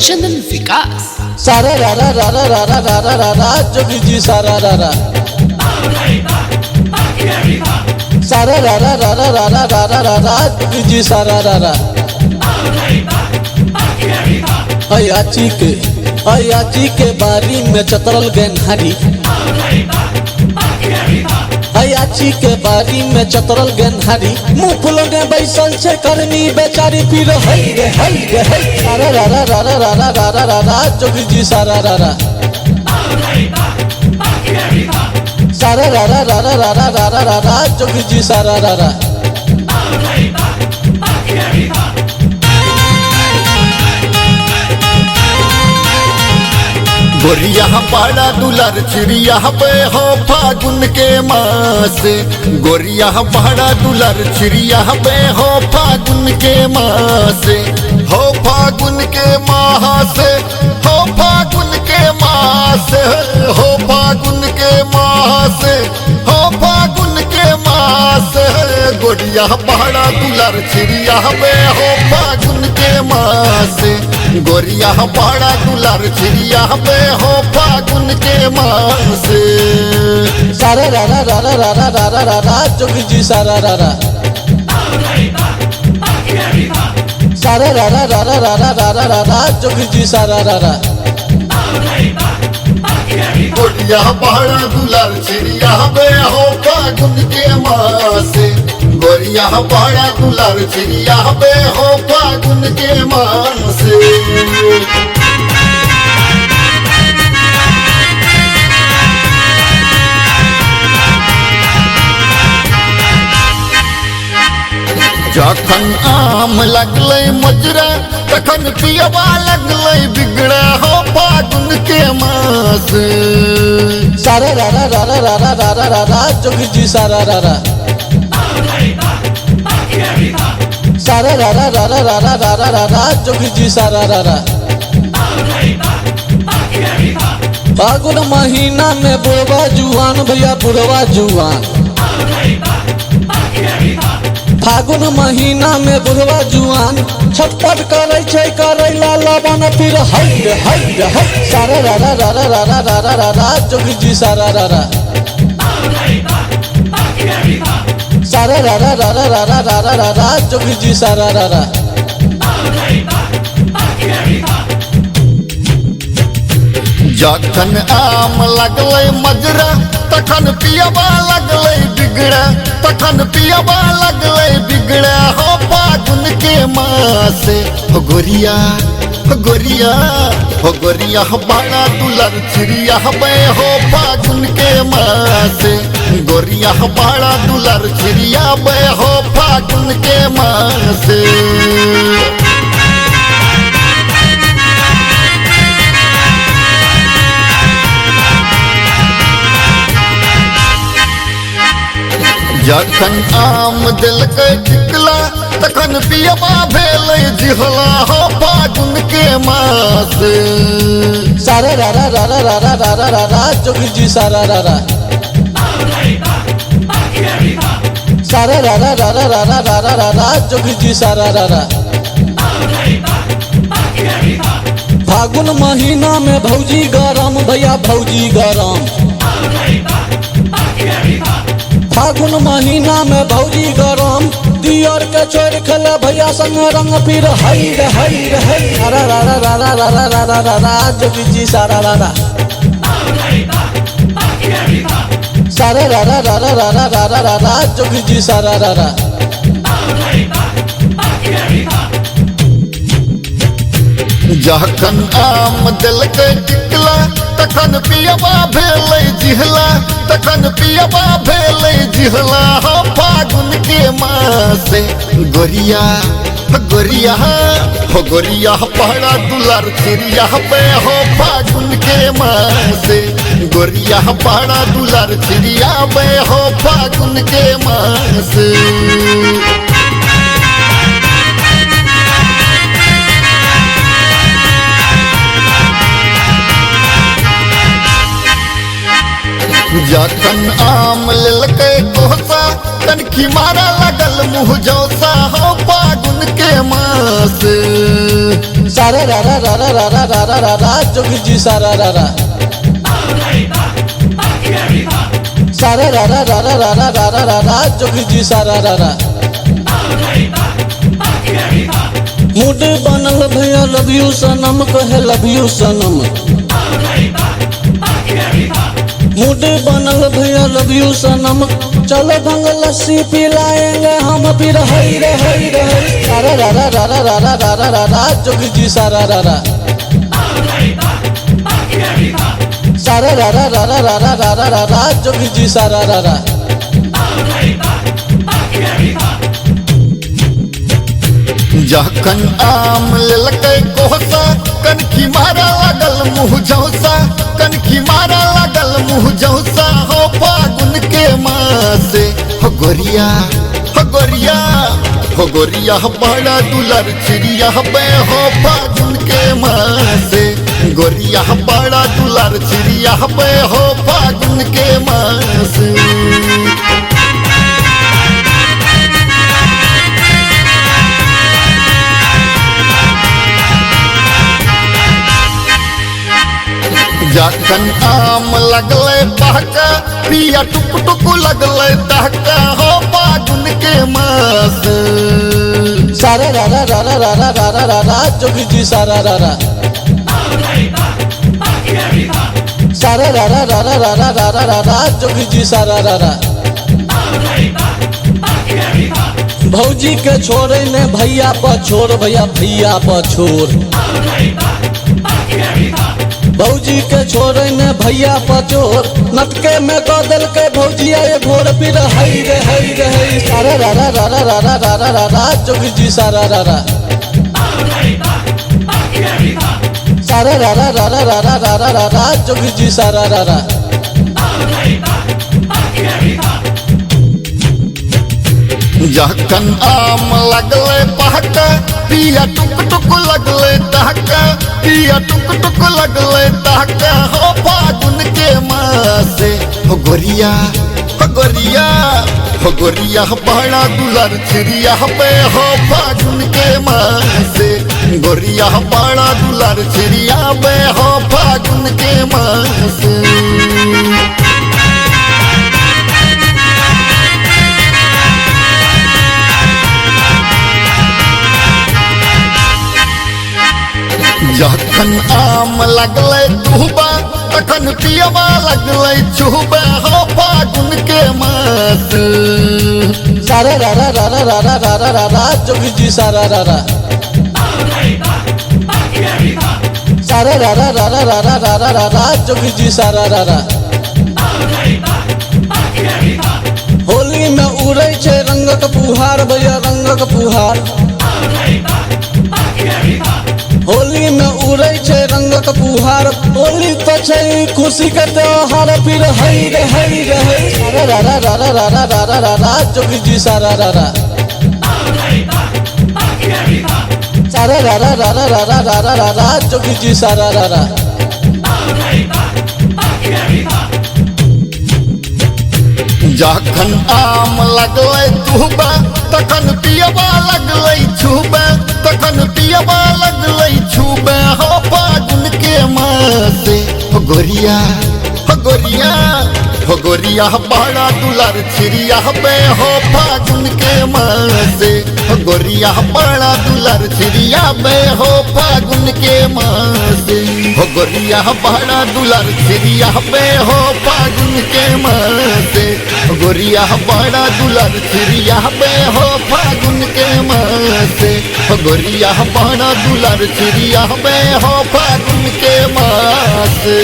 चंदन विकास। सारा रा रा रा रा रा रा रा रा रा रा जोगी जी सारा रा रा सारा रा रा रा रा रा रा रा रा रा रा जोगी जी सारा रा रा अयाची के बारी में चतरल गेनहारी अयाची के बारी में चतरल गेनहारी मुँह फुलने बैसल छे करनी बेचारी फिर हई रे सारा रा रा रा रा रा रा रा रा रा जोगी जी सारा रा रा सारा रा रा रा रा रा रा रा रा रा जोगी जी सारा रा रा गोरिया पाड़ा दुलार चिड़िया पे हो फागुन के मास गोरिया पाड़ा दुलार चिड़िया पे हो फागुन के मास हो फागुन के मास हो फागुन के मास हो फागुन के मास हो फागुन के मास गोरिया पाड़ा दुलार चिड़िया पे हो फागुन के मास गोरिया पाड़ा दुलार चिड़िया पे हो फागुन के मास सारा रा रा रा रा रा रा रा रा रा जोगी जी सारा रा रा सारा रा रा रा रा रा रा रा रा रा रा जोगी जी सारा रा रा गोरिया पाड़ा दुलार चिड़िया पे हो फागुन के मास गोरिया पाड़ा दुलार चिड़िया पे हो फागुन के मास जखन आम लगले मजरा तखन पियबा लगले बिगड़ा हो फागुन के मास सारा रा रा रा रा रा रा रा रा रा जोगी जी सारा रा रा सारा रा रा रा रा रा रा रा रा रा जोगी जी सारा रा रा फागुन महीना में बुढ़वा जुआन भैया बुढ़वा जुआन फागुन महीना में बुढ़वा जुआन छटपट करे छै करे ला लबन फिर हई सारा रा रा रा रा रा रा रा रा रा जोगी जी सारा रा रा सारा रा रा रा रा रा रा रा रा रा जोगी जी सारा रा रा जखन आम लगले मजरा तखन पियबा लगले बिगड़ा तखन पियबा लगले बिगड़ा हो फागुन के मास हो गोरिया बाड़ा दुलार चिड़िया पे हो फागुन के मास गोरिया बाड़ा दुलार चिड़िया पे हो फागुन के मास जखन आम दिल के टिकला तखन पियबा भेलै जिहला हो फागुन के मास सारा रा रा रा रा रा रा रा रा रा जोगी जी सारा रा रा सारा रा रा रा रा रा रा रा रा रा जोगी जी सारा रा रा फागुन महीना में भौजी गरम भैया भौजी गरम फागुन महीना में भौजी गरम दियर के छोड़ खेले भैया संग रंग फिर हई रा रा रा रा रा रा रा रा रा रा रा जोगी जी सारा रा रा सारा रा रा रा रा रा रा रा रा रा रा जोगी जी सारा रा रा जखन आम दिल के टिकला तखन पियबा भेलै जिहला तखन पियबा भेलै जिहला हो फागुन के मास गोरिया पहड़ा दुलार चिड़िया पे हो फागुन के मास गोरिया पहड़ा दुलार चिड़िया पे हो फागुन के मास जखन आम ललकै कोसा तनखी मारा लगल मुँह जौसा हो फागुन के मास सारा रा रा रा रा रा रा रा रा रा रा जोगी जी सारा रा रा सारा रा रा रा रा रा रा रा रा रा रा जोगी जी सारा रा रा मूड बनल भैया लव यू सनम कहे लव यू सनम मूड बनल भैया लव यू सनम चलो भंग लस्सी पिलाएंगे हम फिर हई रे हई रे हई सारा रा रा रा रा रा रा रा रा रा रा जोगी जी सारा रा रा सारा रा रा रा रा रा रा रा रा रा रा जोगी जी सारा रा रा जखन आम लेलकै कोसा कनखी मारा लागल मुँह झौसा कनखी मारा लागल मुँह झौसा हो फागुन के मासे हो गोरिया हो गोरिया हो गोरिया बड़ा दुलर चिड़िया बे हो फागुन के मासे गोरिया बड़ा दुलर चिड़िया बे हो फागुन के मासे जखन आम लगले बहका पिया टुक टुक लगले दहका हो फागुन के मास सारा रा रा रा रा रा रा रा रा रा रा जोगी जी सारा रा रा सारा रा रा रा रा रा रा रा रा रा रा जोगी जी सारा रा रा भौजी के छोड़े ने भैया पर छोड़ भैया भैया पर छोड़ भौजी के छोड़े ने भैया पर छोड़ नटके में कदल के भौजी आए भोर फिर हई रे हई रे हई सारा रा रा रा रा रा रा रा रा रा रा जोगी जी सारा रा रा सारा रा रा रा रा रा रा रा रा रा रा जोगी जी सारा रा रा जखन आम लगले बहका पिया टुक टुक लगले दहका पिया टुक टुक लगले दहका हो फागुन के मासे हो गोरिया हो गोरिया हो गोरिया बड़ा दुलर चिड़िया बे हो फागुन के मासे गोरिया बड़ा दुलर चिड़िया बे हो फागुन के मासे जखन आम लगले दुबा तखन पियबा लगले चुबा हो फागुन के मास सारा रा रा रा रा रा रा रा रा रा रा जोगी जी सारा रा रा सारा रा रा रा रा रा रा रा रा रा रा जोगी जी सारा रा रा होली में उड़ै छै रंगक फुहार भैया रंगक फुहार होली में उड़ै छै रंगक फुहार होली तो छै खुशी के त्योहार फिर हई रे हई रे हई सारा रा रा रा रा रा रा रा रा रा रा जोगी जी सारा रा रा सारा रा रा रा रा रा रा रा रा रा रा जोगी जी सारा रा रा जखन आम लगले दुबा तखन पियबा लगले छुबा तखन पियबा लगले छुबा हो फागुन के मासे हो गोरिया हो गोरिया हो गोरिया बड़ा दुलर चिड़िया बे हो फागुन के मासे हो गोरिया बड़ा दुलर चिड़िया बे हो फागुन के मासे हो गोरिया बड़ा दुलर चिड़िया बे हो फागुन के मासे गोरिया बड़ा दुलर चिड़िया बे हो फागुन के मासे गोरिया बड़ा दुलर चिड़िया बे हो फागुन के मासे।